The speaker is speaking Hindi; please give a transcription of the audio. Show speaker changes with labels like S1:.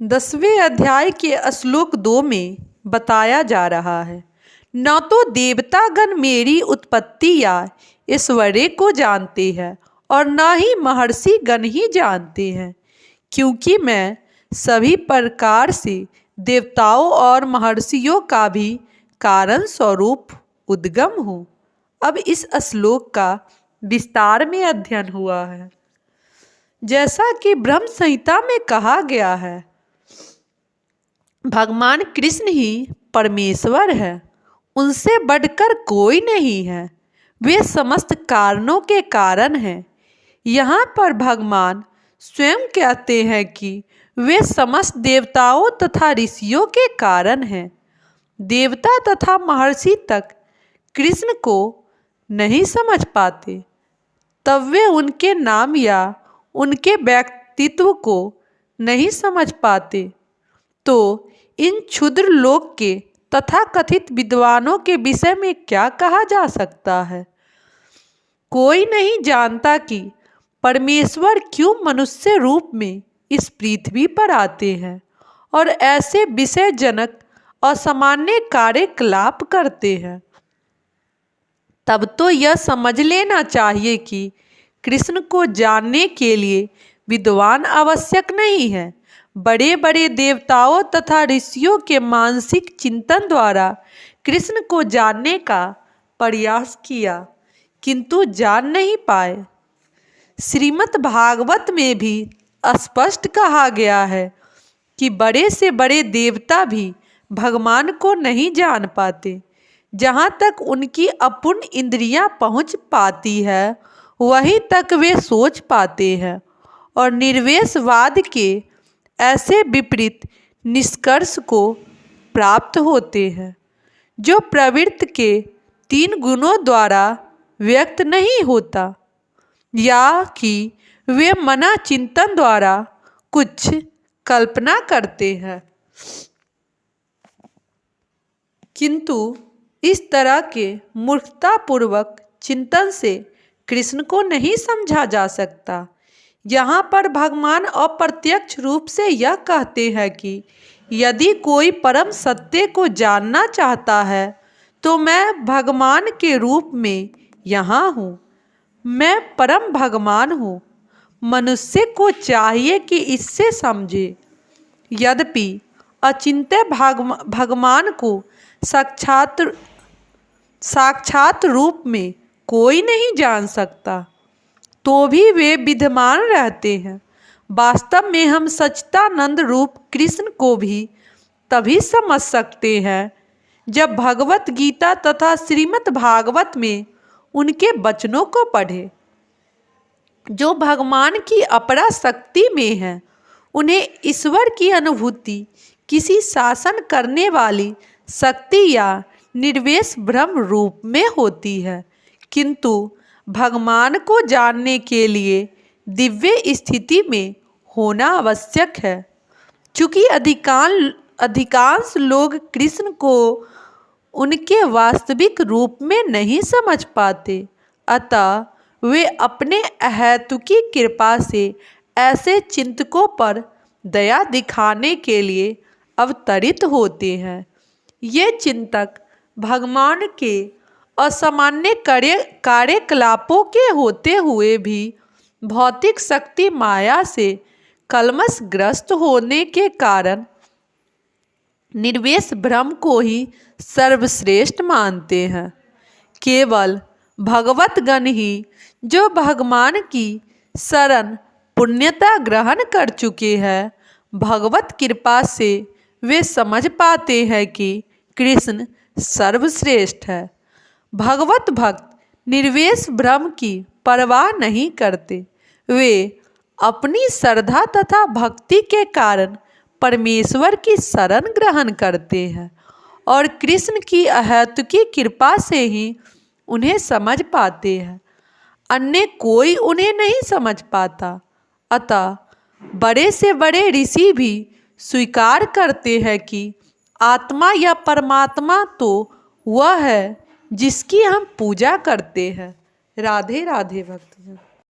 S1: 10वें अध्याय के श्लोक 2 में बताया जा रहा है, न तो देवतागण मेरी उत्पत्ति या ऐश्वर्य को जानते हैं और न ही महर्षि गण ही जानते हैं, क्योंकि मैं सभी प्रकार से देवताओं और महर्षियों का भी कारण स्वरूप उद्गम हूँ। अब इस श्लोक का विस्तार में अध्ययन हुआ है। जैसा कि ब्रह्म संहिता में कहा गया है, भगवान कृष्ण ही परमेश्वर है, उनसे बढ़कर कोई नहीं है, वे समस्त कारणों के कारण हैं। यहाँ पर भगवान स्वयं कहते हैं कि वे समस्त देवताओं तथा ऋषियों के कारण हैं। देवता तथा महर्षि तक कृष्ण को नहीं समझ पाते, तब वे उनके नाम या उनके व्यक्तित्व को नहीं समझ पाते, तो इन क्षुद्र लोक के तथा कथित विद्वानों के विषय में क्या कहा जा सकता है। कोई नहीं जानता कि परमेश्वर क्यों मनुष्य रूप में इस पृथ्वी पर आते हैं और ऐसे विषयजनक असामान्य कार्यकलाप करते हैं। तब तो यह समझ लेना चाहिए कि कृष्ण को जानने के लिए विद्वान आवश्यक नहीं है। बड़े बड़े देवताओं तथा ऋषियों के मानसिक चिंतन द्वारा कृष्ण को जानने का प्रयास किया, किंतु जान नहीं पाए। श्रीमद् भागवत में भी स्पष्ट कहा गया है कि बड़े से बड़े देवता भी भगवान को नहीं जान पाते। जहाँ तक उनकी अपूर्ण इंद्रियां पहुँच पाती है, वहीं तक वे सोच पाते हैं और निर्वेशवाद के ऐसे विपरीत निष्कर्ष को प्राप्त होते हैं, जो प्रवृत्ति के 3 गुणों द्वारा व्यक्त नहीं होता, या कि वे मना चिंतन द्वारा कुछ कल्पना करते हैं। किंतु इस तरह के मूर्खतापूर्वक चिंतन से कृष्ण को नहीं समझा जा सकता। यहाँ पर भगवान अप्रत्यक्ष रूप से यह कहते हैं कि यदि कोई परम सत्य को जानना चाहता है तो मैं भगवान के रूप में यहाँ हूँ। मैं परम भगवान हूँ। मनुष्य को चाहिए कि इससे समझे। यद्यपि अचिंत्य भगवान को साक्षात रूप में कोई नहीं जान सकता, तो भी वे विद्यमान रहते हैं। वास्तव में हम सच्चिदानंद रूप कृष्ण को भी तभी समझ सकते हैं जब भगवत गीता तथा श्रीमद् भागवत में उनके वचनों को पढ़े, जो भगवान की अपरा शक्ति में है। उन्हें ईश्वर की अनुभूति किसी शासन करने वाली शक्ति या निर्वेश ब्रह्म रूप में होती है, किंतु भगवान को जानने के लिए दिव्य स्थिति में होना आवश्यक है। चूँकि अधिकांश लोग कृष्ण को उनके वास्तविक रूप में नहीं समझ पाते, अतः वे अपने अहेतुकी कृपा से ऐसे चिंतकों पर दया दिखाने के लिए अवतरित होते हैं। ये चिंतक भगवान के असामान्य कार्यकलापों के होते हुए भी भौतिक शक्ति माया से कलमशग्रस्त होने के कारण निर्वेश ब्रह्म को ही सर्वश्रेष्ठ मानते हैं। केवल भगवत गण ही जो भगवान की शरण पुण्यता ग्रहण कर चुके हैं, भगवत कृपा से वे समझ पाते हैं कि कृष्ण सर्वश्रेष्ठ है। भगवत भक्त निर्वेश ब्रह्म की परवाह नहीं करते। वे अपनी श्रद्धा तथा भक्ति के कारण परमेश्वर की शरण ग्रहण करते हैं और कृष्ण की अहेतुकी कृपा से ही उन्हें समझ पाते हैं। अन्य कोई उन्हें नहीं समझ पाता। अतः बड़े से बड़े ऋषि भी स्वीकार करते हैं कि आत्मा या परमात्मा तो वह है जिसकी हम पूजा करते हैं। राधे राधे भक्तजन।